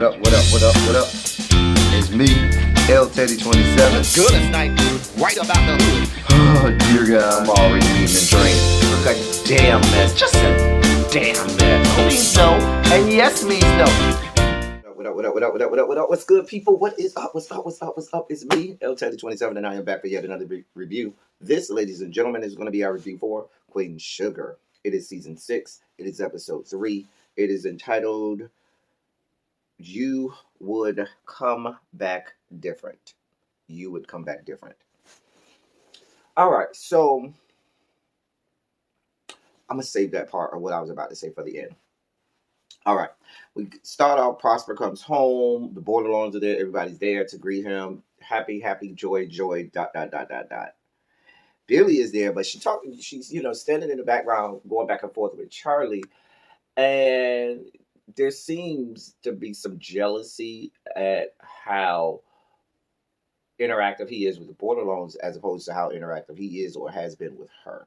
What up, what up, what up, what up? It's me, L Teddy 27. What's good? It's night right about the hood. Oh, dear God, I'm already eating and drinking. Look a damn mess, just a damn mess. No means no, and yes means no. What up, what up, what up, what up, what up, what up? What's good, people? What is up? What's up, what's up, what's up? It's me, L Teddy 27, and I am back for yet another review. This, ladies and gentlemen, is going to be our review for Queen Sugar. It is season 6. It is episode 3. It is entitled You Would Come Back Different. You would come back different. All right, so I'm going to save that part of what I was about to say for the end. All right, we start off. Prosper comes home. The Borderlands are there. Everybody's there to greet him. Happy, happy, joy, joy, dot, dot, dot, dot, dot. Billy is there, but she's, standing in the background, going back and forth with Charlie. And there seems to be some jealousy at how interactive he is with the Borderlands as opposed to how interactive he is or has been with her.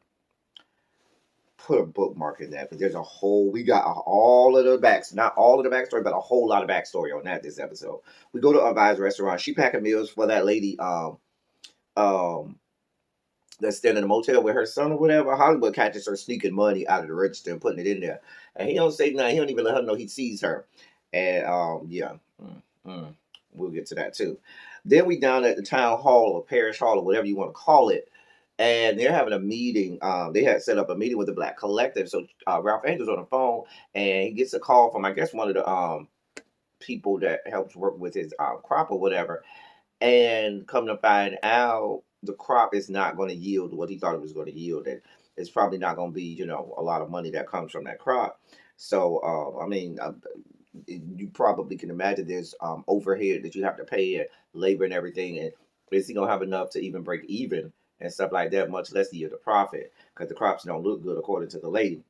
Put a bookmark in that, but there's we got all of the not all of the backstory, but a whole lot of backstory on that this episode. We go to Avi's restaurant. She packing meals for that lady that's staying in the motel with her son or whatever. Hollywood catches her sneaking money out of the register and putting it in there. And he don't say nothing. He don't even let her know he sees her. And we'll get to that too. Then we down at the town hall or parish hall or whatever you want to call it. And they're having a meeting. They had set up a meeting with the Black Collective. So Ralph Angel's on the phone and he gets a call from, I guess, one of the people that helps work with his crop or whatever. And come to find out, the crop is not going to yield what he thought it was going to yield. And it's probably not going to be, a lot of money that comes from that crop. So, you probably can imagine there's overhead that you have to pay and labor and everything. And is he going to have enough to even break even and stuff like that, much less the profit? Because the crops don't look good according to the lady.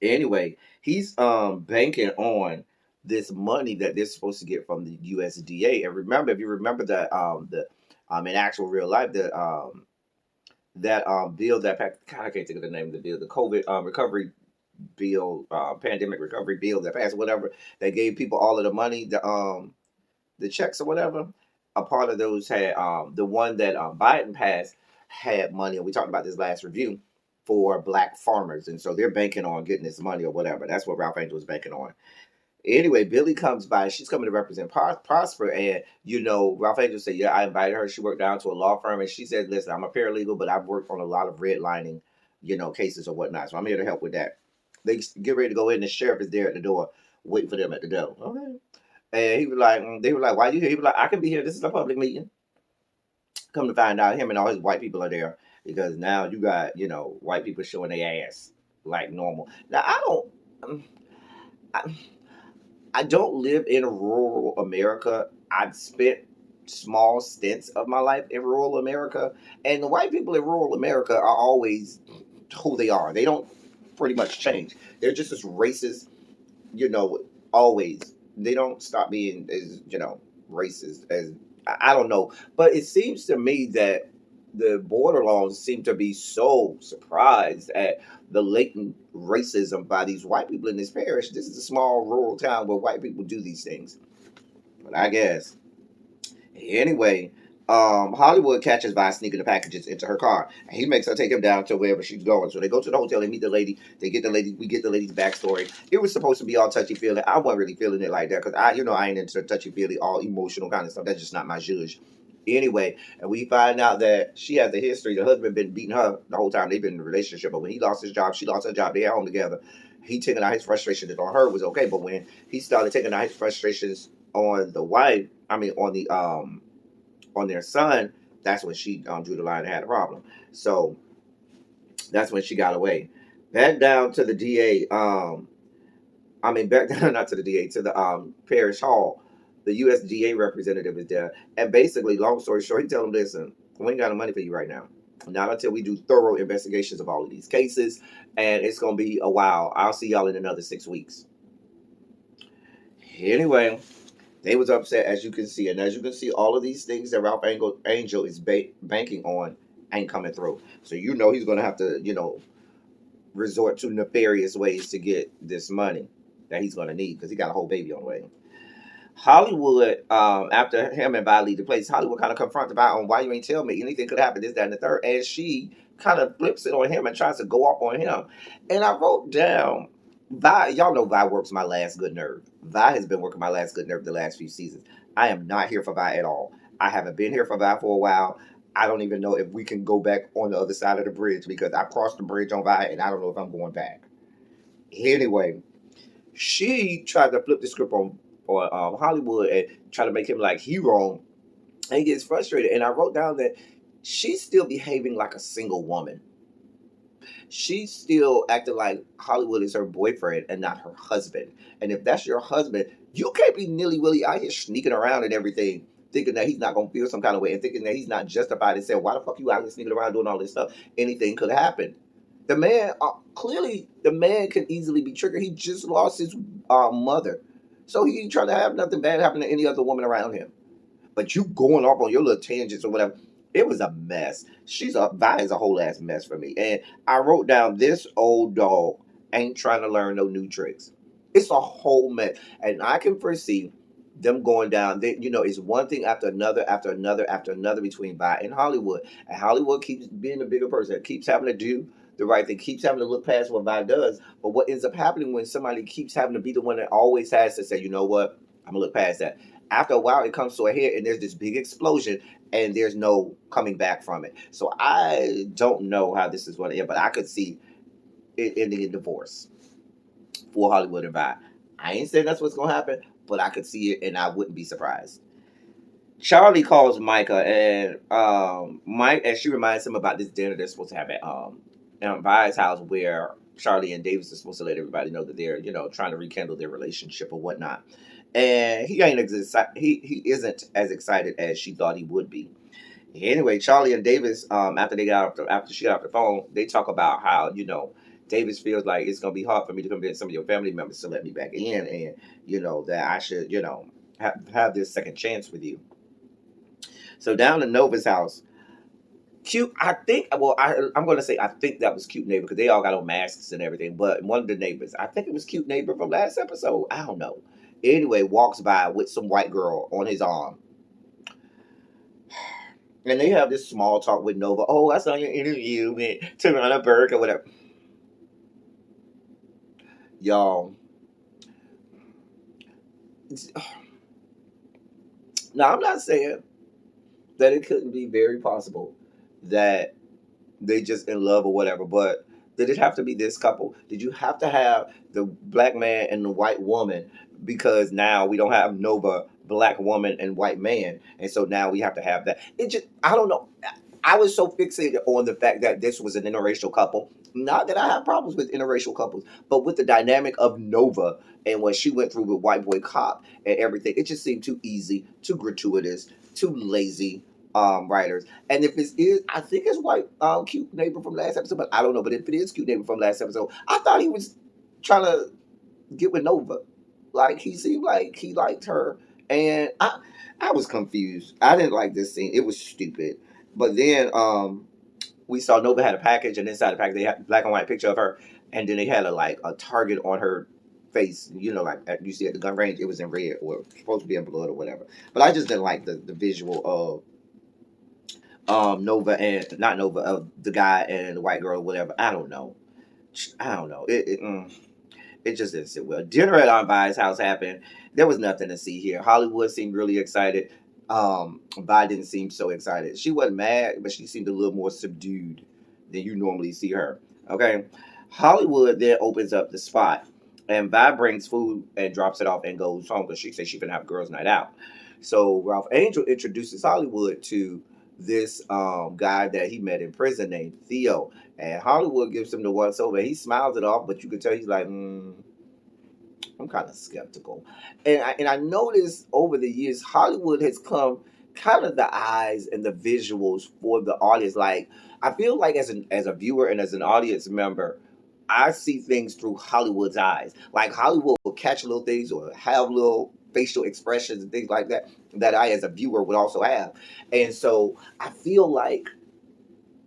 Anyway, he's banking on this money that they're supposed to get from the USDA. And remember, if you remember that in actual real life, that bill that God, I can't think of the name of the bill, the COVID recovery bill, pandemic recovery bill that passed, whatever, that gave people all of the money, the checks or whatever. A part of those had the one that Biden passed had money, and we talked about this last review, for black farmers, and so they're banking on getting this money or whatever. That's what Ralph Angel was banking on. Anyway, Billy comes by. She's coming to represent Prosper. And, Ralph Angel said, yeah, I invited her. She worked down to a law firm. And she said, listen, I'm a paralegal, but I've worked on a lot of redlining, cases or whatnot. So I'm here to help with that. They get ready to go in. The sheriff is there at the door, waiting for them at the door. Okay. And he was like, they were like, why are you here? He was like, I can be here. This is a public meeting. Come to find out, him and all his white people are there because now you got, white people showing their ass like normal. Now, I don't live in rural America. I've spent small stints of my life in rural America, and the white people in rural America are always who they are. They don't pretty much change. They're just as racist, always. They don't stop being as, racist as, I don't know. But it seems to me that the Borderlands seem to be so surprised at the latent racism by these white people in this parish. This is a small rural town where white people do these things. But I guess. Anyway, Hollywood catches Vi sneaking the packages into her car. And he makes her take him down to wherever she's going. So they go to the hotel, they meet the lady, we get the lady's backstory. It was supposed to be all touchy-feely. I wasn't really feeling it like that because I ain't into touchy-feely, all emotional kind of stuff. That's just not my zhuzh. Anyway, and we find out that she has a history. The husband been beating her the whole time they've been in a relationship. But when he lost his job, she lost her job. They at home together. He taking out his frustrations on her was okay. But when he started taking out his frustrations on the wife, on their son, that's when she drew the line and had a problem. So that's when she got away. Back down to the DA. Back down not to the DA, to the parish hall. The USDA representative is there, and basically, long story short, he tell them, listen, we ain't got no money for you right now. Not until we do thorough investigations of all of these cases, and it's gonna be a while. I'll see y'all in another 6 weeks. Anyway, they was upset, as you can see, and as you can see, all of these things that Ralph Angel is banking on ain't coming through. So he's gonna have to resort to nefarious ways to get this money that he's gonna need because he got a whole baby on the way. Hollywood, after him and Vi leave the place, Hollywood kind of confronted Vi on why you ain't tell me anything could happen, this, that, and the third. And she kind of flips it on him and tries to go off on him. And I wrote down, Vi, y'all know Vi works my last good nerve. Vi has been working my last good nerve the last few seasons. I am not here for Vi at all. I haven't been here for Vi for a while. I don't even know if we can go back on the other side of the bridge because I crossed the bridge on Vi and I don't know if I'm going back. Anyway, she tried to flip the script on Hollywood and try to make him like hero, and he gets frustrated. And I wrote down that she's still behaving like a single woman. She's still acting like Hollywood is her boyfriend and not her husband. And if that's your husband, you can't be nilly willy out here sneaking around and everything, thinking that he's not gonna feel some kind of way and thinking that he's not justified and saying, "Why the fuck you out here sneaking around doing all this stuff?" Anything could happen. The man, clearly, the man can easily be triggered. He just lost his mother, so he ain't trying to have nothing bad happen to any other woman around him. But you going off on your little tangents or whatever, it was a mess. Vi is a whole ass mess for me. And I wrote down, this old dog ain't trying to learn no new tricks. It's a whole mess, and I can foresee them going down. It's one thing after another, after another, after another between Vi and Hollywood. And Hollywood keeps being the bigger person, keeps having to do the right thing, keeps having to look past what Vi does. But what ends up happening when somebody keeps having to be the one that always has to say, you know what, I'm gonna look past that. After a while, it comes to a head, and there's this big explosion, and there's no coming back from it. So I don't know how this is going to end, but I could see it ending in divorce for Hollywood and Vi. I ain't saying that's what's going to happen, but I could see it, and I wouldn't be surprised. Charlie calls Micah, and she reminds him about this dinner they're supposed to have at Vi's house, where Charlie and Davis are supposed to let everybody know that they're trying to rekindle their relationship or whatnot. And he isn't as excited as she thought he would be. Anyway, Charlie and Davis, after she got off the phone, they talk about how Davis feels like it's gonna be hard for me to convince some of your family members to let me back in, and that I should have this second chance with you. So down in Nova's house, cute. I think. Well, I'm going to say I think that was cute neighbor because they all got on masks and everything. But one of the neighbors, I think it was cute neighbor from last episode. I don't know. Anyway, walks by with some white girl on his arm, and they have this small talk with Nova. Oh, I saw your interview with Tarana Burke or whatever. Y'all. Now I'm not saying that it couldn't be very possible that they just in love or whatever, but did it have to be this couple? Did you have to have the black man and the white woman because now we don't have Nova, black woman and white man, and so now we have to have that? It just, I don't know. I was so fixated on the fact that this was an interracial couple. Not that I have problems with interracial couples, but with the dynamic of Nova and what she went through with White Boy Cop and everything, it just seemed too easy, too gratuitous, too lazy writers. And if it is, I think it's white cute neighbor from last episode, but I don't know. But if it is cute neighbor from last episode, I thought he was trying to get with Nova. Like he seemed like he liked her, and I was confused. I didn't like this scene. It was stupid. But then we saw Nova had a package, and inside the package they had a black and white picture of her, and then they had a target on her face. Like you see at the gun range, it was in red or supposed to be in blood or whatever. But I just didn't like the visual of Nova and not Nova of the guy and the white girl or whatever. I don't know. It just didn't sit well. Dinner at Aunt Vi's house happened. There was nothing to see here. Hollywood seemed really excited. Vi didn't seem so excited. She wasn't mad, but she seemed a little more subdued than you normally see her. Okay. Hollywood then opens up the spot, and Vi brings food and drops it off and goes home because she says she's gonna have girls' night out. So Ralph Angel introduces Hollywood to this guy that he met in prison named Theo, and Hollywood gives him the once over. He smiles it off, but you can tell he's like, I'm kind of skeptical. And I noticed over the years, Hollywood has come kind of the eyes and the visuals for the audience. Like I feel like as a viewer and as an audience member, I see things through Hollywood's eyes. Like Hollywood will catch little things or have little facial expressions and things like that that I as a viewer would also have. And so I feel like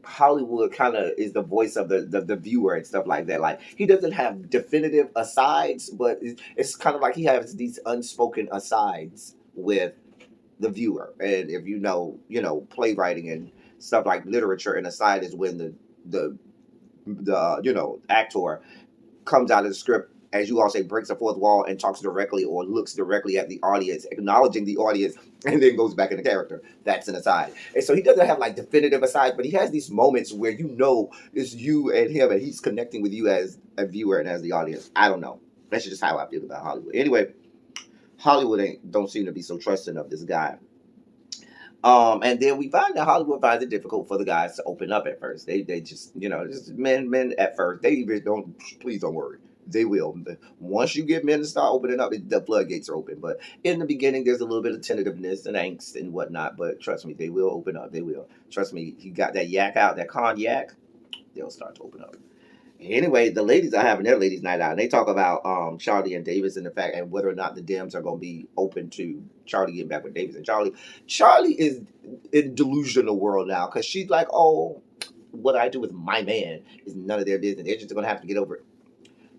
Hollywood kind of is the voice of the viewer and stuff like that. Like he doesn't have definitive asides, but it's kind of like he has these unspoken asides with the viewer. And if playwriting and stuff like literature, an aside is when the actor comes out of the script, as you all say, breaks the fourth wall and talks directly or looks directly at the audience, acknowledging the audience, and then goes back into character. That's an aside. And so he doesn't have like definitive asides, but he has these moments where it's you and him, and he's connecting with you as a viewer and as the audience. I don't know. That's just how I feel about Hollywood. Anyway, Hollywood don't seem to be so trusting of this guy. And then we find that Hollywood finds it difficult for the guys to open up at first. They just just men at first. They even don't. Please don't worry. They will. Once you get men to start opening up, the floodgates are open. But in the beginning, there's a little bit of tentativeness and angst and whatnot. But trust me, they will open up. They will. Trust me. You got that yak out, that cognac, they'll start to open up. Anyway, the ladies are having their ladies' night out, and they talk about Charlie and Davis and the fact and whether or not the Dems are going to be open to Charlie getting back with Davis and Charlie. Charlie is in delusional world now because she's like, oh, what I do with my man is none of their business. They're just going to have to get over it.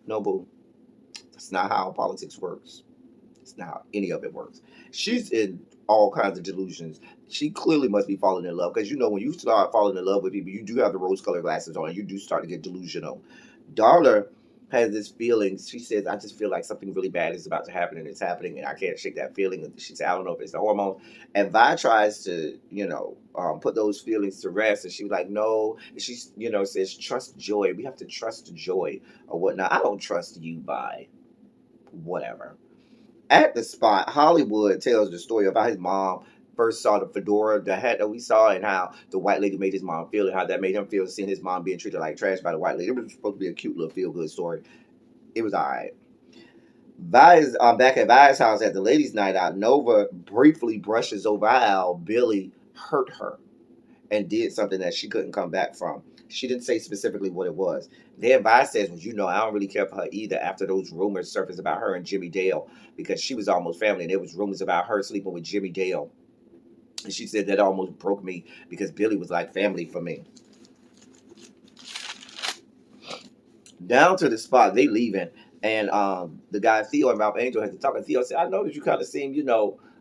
No, boo. That's not how politics works. It's not how any of it works. She's in all kinds of delusions. She clearly must be falling in love because when you start falling in love with people, you do have the rose-colored glasses on, and you do start to get delusional. Darla has this feeling. She says, "I just feel like something really bad is about to happen, and it's happening, and I can't shake that feeling." And she said, "I don't know if it's the hormones." And Vi tries to, put those feelings to rest, and she was like, "No." And she, says, "Trust Joy. We have to trust Joy or whatnot." I don't trust you, Vi. Whatever. At the spot, Hollywood tells the story about his mom first saw the fedora, the hat that we saw, and how the white lady made his mom feel, and how that made him feel seeing his mom being treated like trash by the white lady. It was supposed to be a cute little feel good story. It was all right. Vi's back at Vi's house at the ladies' night out. Nova briefly brushes over how Billy hurt her and did something that she couldn't come back from. She didn't say specifically what it was. Then Vi says, well, I don't really care for her either after those rumors surfaced about her and Jimmy Dale because she was almost family and there was rumors about her sleeping with Jimmy Dale. And she said that almost broke me because Billy was like family for me. Down to the spot, they leaving. And the guy Theo and Ralph Angel had to talk. And Theo said, I noticed you kind of seem,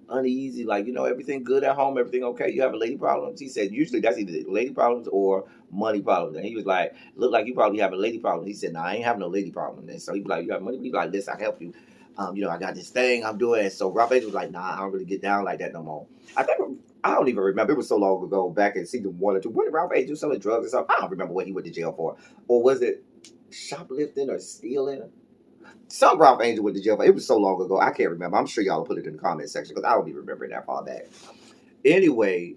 uneasy, like, everything good at home, everything okay, you have a lady problems. He said, usually that's either lady problems or money problems. And he was like, look like you probably have a lady problem. He said, no, I ain't having no lady problem. And so he was like, you have money? He was like, listen, I help you. I got this thing I'm doing. And so Ralph Angel was like, nah, I don't really get down like that no more. I don't even remember. It was so long ago, back in season 1 or 2. What did Ralph Angel selling drugs or something? I don't remember what he went to jail for. Or was it shoplifting or stealing? Some Ralph Angel went to jail for. It was so long ago, I can't remember. I'm sure y'all will put it in the comment section because I don't even remember it that far back. Anyway,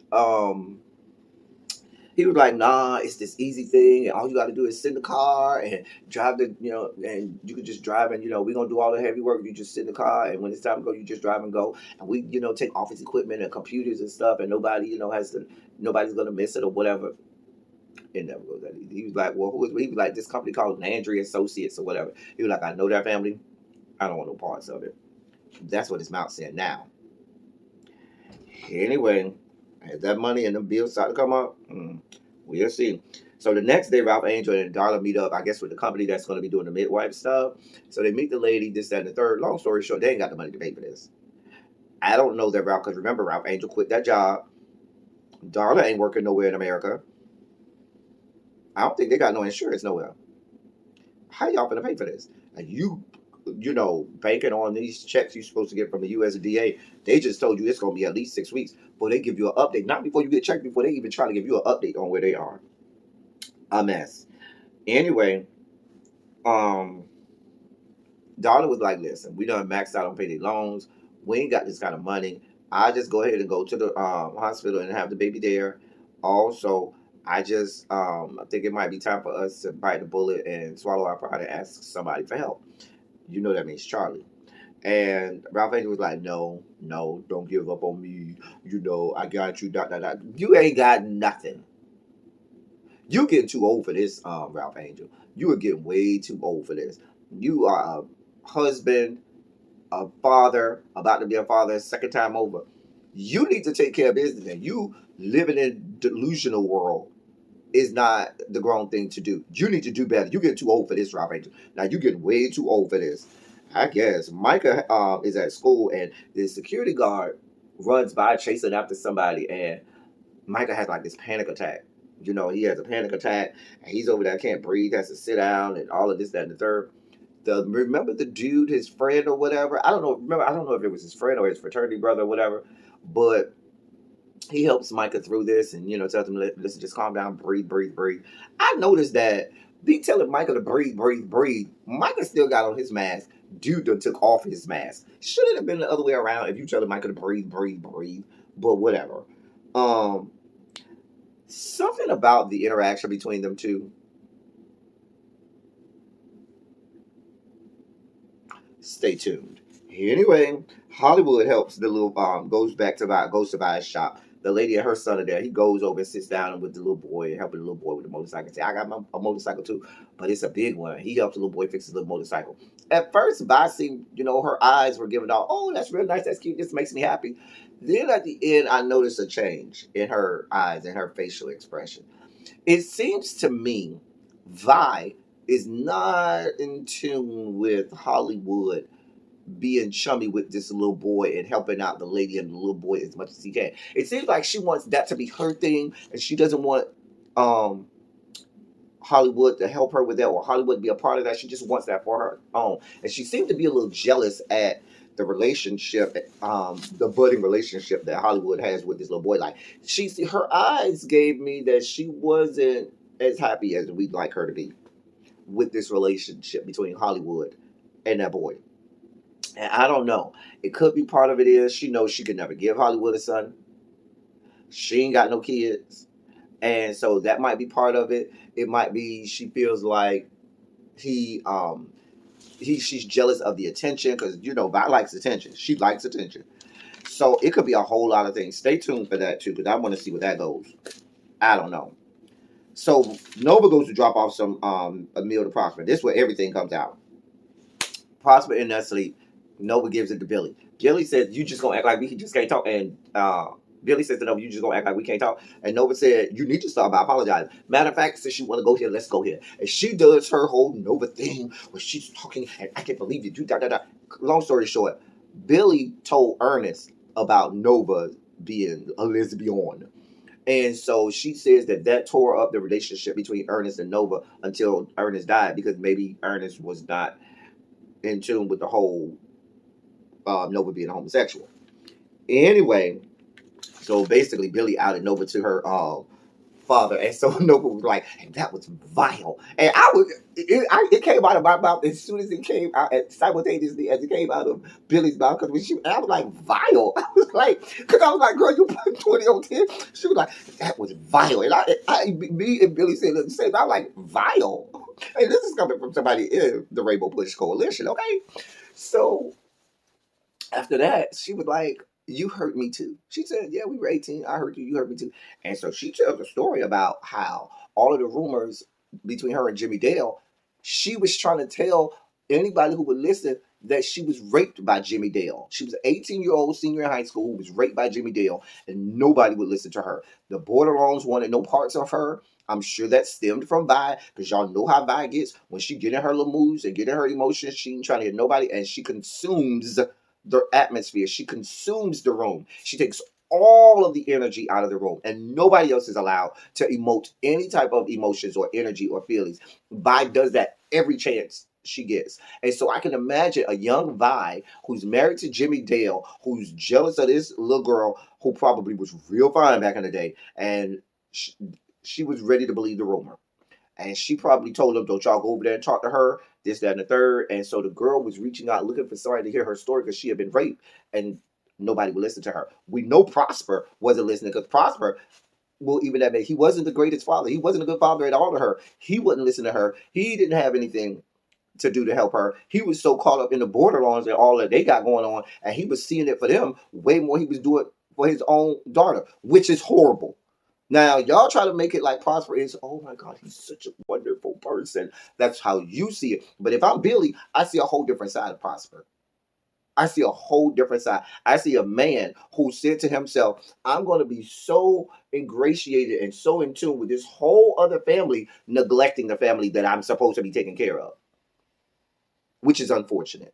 he was like, nah, it's this easy thing, and all you got to do is sit in the car and drive and you can just drive, and we're gonna do all the heavy work. You just sit in the car, and when it's time to go, you just drive and go, and we take office equipment and computers and stuff, and nobody nobody's gonna miss it or whatever. It never goes that easy. He was like, well, he was like, this company called Landry Associates or whatever. He was like, I know that family. I don't want no parts of it. That's what his mouth said now. Anyway, as that money and the bills start to come up, we'll see. So the next day, Ralph Angel and Darla meet up, I guess, with the company that's going to be doing the midwife stuff. So they meet the lady, this, that, and the third. Long story short, they ain't got the money to pay for this. I don't know that Ralph, because remember, Ralph Angel quit that job. Darla ain't working nowhere in America. I don't think they got no insurance nowhere. How y'all gonna pay for this? And you banking on these checks you're supposed to get from the USDA. They just told you it's gonna be at least 6 weeks, but they give you an update. Not before you get checked, before they even try to give you an update on where they are. A mess. Anyway, Donna was like, listen, we done maxed out on payday loans. We ain't got this kind of money. I just go ahead and go to the hospital and have the baby there. Also, I think it might be time for us to bite the bullet and swallow our pride and ask somebody for help. That means Charlie. And Ralph Angel was like, no, don't give up on me. I got you, dot, dot, dot. You ain't got nothing. You getting too old for this, Ralph Angel. You are getting way too old for this. You are a husband, a father, about to be a father, second time over. You need to take care of business. And you living in delusional world. is not the grown thing to do. You need to do better. You get too old for this, Rob Angel. Now you get way too old for this. I guess Micah is at school and the security guard runs by chasing after somebody, and Micah has like this panic attack. You know, he has a panic attack and he's over there, can't breathe, has to sit down and all of this, that, and the third. Remember the dude, his friend or whatever? I don't know. Remember, I don't know if it was his friend or his fraternity brother or whatever, but he helps Micah through this and tells him, listen, just calm down, breathe, breathe, breathe. I noticed that be telling Micah to breathe, breathe, breathe. Micah still got on his mask. Dude done took off his mask. Should it have been the other way around if you telling Micah to breathe, breathe, breathe? But whatever. Um, Something about the interaction between them two. Stay tuned. Anyway, Hollywood helps the little goes to buy a shop. The lady and her son are there. He goes over and sits down with the little boy and helping the little boy with the motorcycle. Say, I got a motorcycle too, but it's a big one. He helps the little boy fix his little motorcycle. At first, Vi seemed, her eyes were giving out, oh, that's real nice, that's cute, this makes me happy. Then at the end, I noticed a change in her eyes and her facial expression. It seems to me Vi is not in tune with Hollywood being chummy with this little boy and helping out the lady and the little boy as much as he can. It seems like she wants that to be her thing, and she doesn't want um Hollywood to help her with that or Hollywood to be a part of that. She just wants that for her own. And she seemed to be a little jealous at the relationship, the budding relationship that Hollywood has with this little boy. Like her eyes gave me that she wasn't as happy as we'd like her to be with this relationship between Hollywood and that boy. And I don't know. It could be part of it is she knows she could never give Hollywood a son. She ain't got no kids. And so that might be part of it. It might be she feels like he she's jealous of the attention because Vi likes attention. She likes attention. So it could be a whole lot of things. Stay tuned for that too, because I want to see where that goes. I don't know. So Nova goes to drop off some a meal to Prosper. This is where everything comes out. Prosper in that sleep. Nova gives it to Billy. Billy says, you just gonna act like we just can't talk. And Billy says to Nova, you just gonna act like we can't talk. And Nova said, you need to start by apologizing. Matter of fact, since you want to go here, let's go here. And she does her whole Nova thing where she's talking, and I can't believe you do da da da. Long story short, Billy told Ernest about Nova being a lesbian. And so she says that tore up the relationship between Ernest and Nova until Ernest died, because maybe Ernest was not in tune with the whole Nova being homosexual. Anyway, so basically Billy outed Nova to her father, and so Nova was like, and that was vile. And it came out of my mouth as soon as it came out, simultaneously as it came out of Billy's mouth, because I was like, vile. I was like, because I was like, girl, you put 20 on 10. She was like, that was vile. And me and Billy said the same. I was like, vile. And this is coming from somebody in the Rainbow Push Coalition, okay? So after that, she was like, you hurt me too. She said, yeah, we were 18. I hurt you. You hurt me too. And so she tells a story about how all of the rumors between her and Jimmy Dale, she was trying to tell anybody who would listen that she was raped by Jimmy Dale. She was an 18-year-old senior in high school who was raped by Jimmy Dale, and nobody would listen to her. The Borderlines wanted no parts of her. I'm sure that stemmed from Vi, because y'all know how Vi gets. When she get in her little moods and get in her emotions, she ain't trying to hear nobody, and she consumes the atmosphere. She consumes the room. She takes all of the energy out of the room, and nobody else is allowed to emote any type of emotions or energy or feelings. Vi does that every chance she gets. And so I can imagine a young Vi who's married to Jimmy Dale, who's jealous of this little girl who probably was real fine back in the day, and she was ready to believe the rumor. And she probably told them, don't y'all go over there and talk to her, this, that, and the third. And so the girl was reaching out looking for somebody to hear her story because she had been raped, and nobody would listen to her. We know Prosper wasn't listening, because Prosper will even admit he wasn't the greatest father. He wasn't a good father at all to her. He wouldn't listen to her. He didn't have anything to do to help her. He was so caught up in the borderlines and all that they got going on, and he was seeing it for them way more he was doing for his own daughter, which is horrible. Now, y'all try to make it like Prosper is, oh my God, he's such a wonderful person. That's how you see it. But if I'm Billy, I see a whole different side of Prosper. I see a whole different side. I see a man who said to himself, I'm going to be so ingratiated and so in tune with this whole other family, neglecting the family that I'm supposed to be taking care of, which is unfortunate.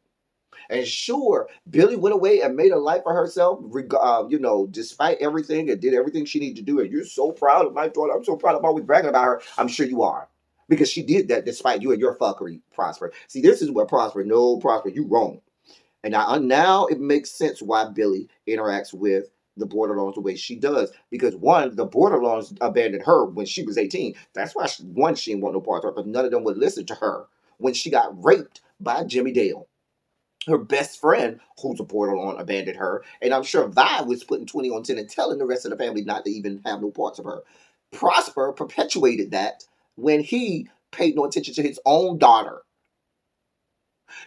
And sure, Billy went away and made a life for herself, despite everything, and did everything she needed to do. And you're so proud of my daughter. I'm so proud. I'm always bragging about her. I'm sure you are. Because she did that despite you and your fuckery, Prosper. See, this is where Prosper, no, Prosper, you wrong. And now it makes sense why Billy interacts with the Borderlands the way she does. Because one, the Borderlands abandoned her when she was 18. That's why, she didn't want no part of her, because none of them would listen to her when she got raped by Jimmy Dale. Her best friend, who's a borderline, abandoned her. And I'm sure Vi was putting 20 on 10 and telling the rest of the family not to even have no parts of her. Prosper perpetuated that when he paid no attention to his own daughter.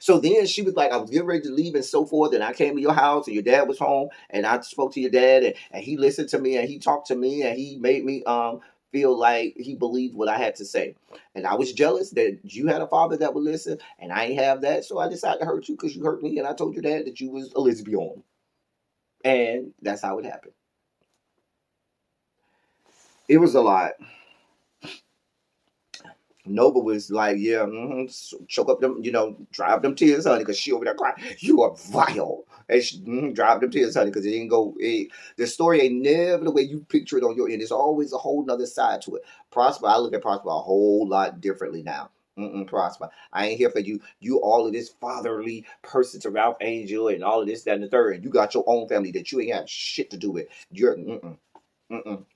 So then she was like, I was getting ready to leave and so forth. And I came to your house and your dad was home. And I spoke to your dad and he listened to me and he talked to me and he made me feel like he believed what I had to say. And I was jealous that you had a father that would listen and I ain't have that. So I decided to hurt you because you hurt me. And I told your dad that you was a lesbian. And that's how it happened. It was a lot. Nova was like, yeah, choke up them, drive them tears, honey, because she over there crying. You are vile. And she, drive them tears, honey, because it didn't go. The story ain't never the way you picture it on your end. There's always a whole nother side to it. Prosper, I look at Prosper a whole lot differently now. Prosper, I ain't here for you. You all of this fatherly person to Ralph Angel and all of this, that, and the third. And you got your own family that you ain't have shit to do with. You're,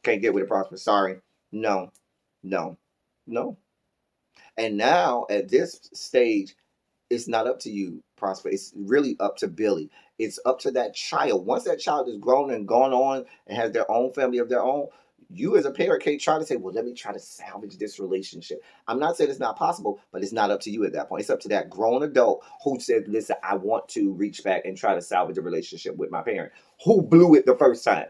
can't get with it, Prosper. Sorry. No, no, no. And now at this stage, it's not up to you, Prosper. It's really up to Billy. It's up to that child. Once that child is grown and gone on and has their own family of their own, you as a parent can't try to say, well, let me try to salvage this relationship. I'm not saying it's not possible, but it's not up to you at that point. It's up to that grown adult who said, listen, I want to reach back and try to salvage a relationship with my parent who blew it the first time.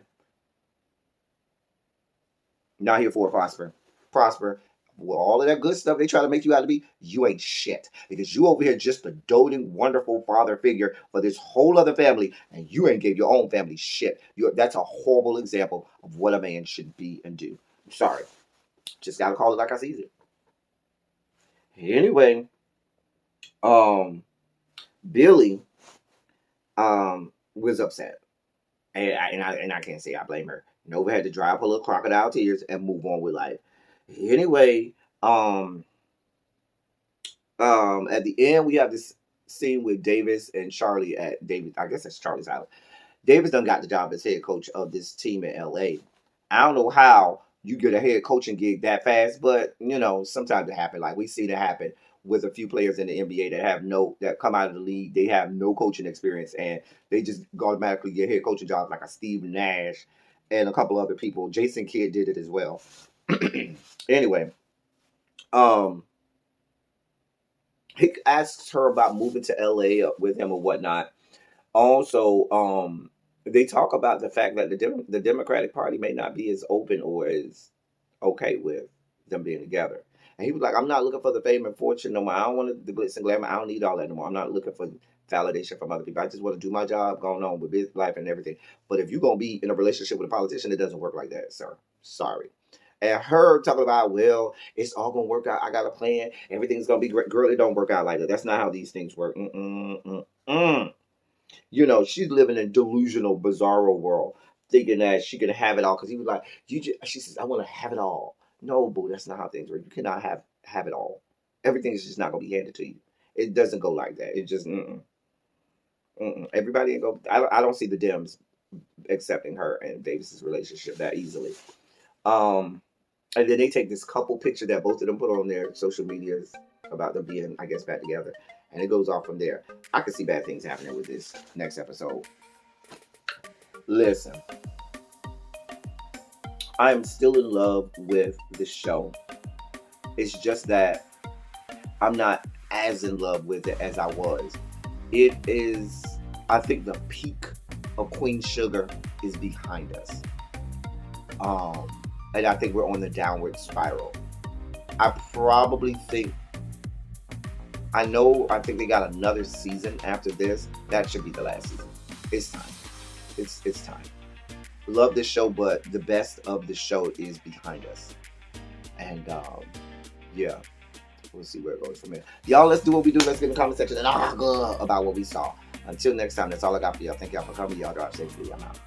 Not here for it, Prosper. Prosper. Well, all of that good stuff they try to make you out to be, you ain't shit. Because you over here just a doting, wonderful father figure for this whole other family, and you ain't gave your own family shit. That's a horrible example of what a man should be and do. I'm sorry. Just gotta call it like I see it. Anyway, Billy was upset. And I can't say I blame her. Nova had to dry up her little crocodile tears and move on with life. Anyway, at the end we have this scene with Davis and Charlie at David. I guess that's Charlie's house. Davis done got the job as head coach of this team in LA. I don't know how you get a head coaching gig that fast, but sometimes it happens. Like we see it happen with a few players in the NBA that come out of the league, they have no coaching experience and they just automatically get head coaching jobs like a Steve Nash and a couple other people. Jason Kidd did it as well. Anyway, he asks her about moving to LA with him or whatnot. Also, they talk about the fact that the Democratic Party may not be as open or as okay with them being together. And he was like, I'm not looking for the fame and fortune no more. I don't want the glitz and glamour. I don't need all that no more. I'm not looking for validation from other people. I just want to do my job, going on with business life and everything. But if you're going to be in a relationship with a politician, it doesn't work like that, sir. Sorry. And her talking about, well, it's all going to work out. I got a plan. Everything's going to be great. Girl, it don't work out like that. That's not how these things work. She's living in delusional, bizarro world, thinking that she can have it all. Because he was like, she says, I want to have it all. No, boo, that's not how things work. You cannot have it all. Everything is just not going to be handed to you. It doesn't go like that. It just, everybody ain't go. I don't see the Dems accepting her and Davis's relationship that easily. And then they take this couple picture that both of them put on their social medias about them being, I guess, back together. And it goes off from there. I can see bad things happening with this next episode. Listen, I am still in love with the show. It's just that I'm not as in love with it as I was. It is, I think the peak of Queen Sugar is behind us. And I think we're on the downward spiral. I probably think I think they got another season after this. That should be the last season. It's time. It's time. Love this show, but the best of the show is behind us. And yeah, we'll see where it goes from here. Y'all, let's do what we do. Let's get in the comment section and about what we saw. Until next time, that's all I got for y'all. Thank y'all for coming. Y'all drive safely. I'm out.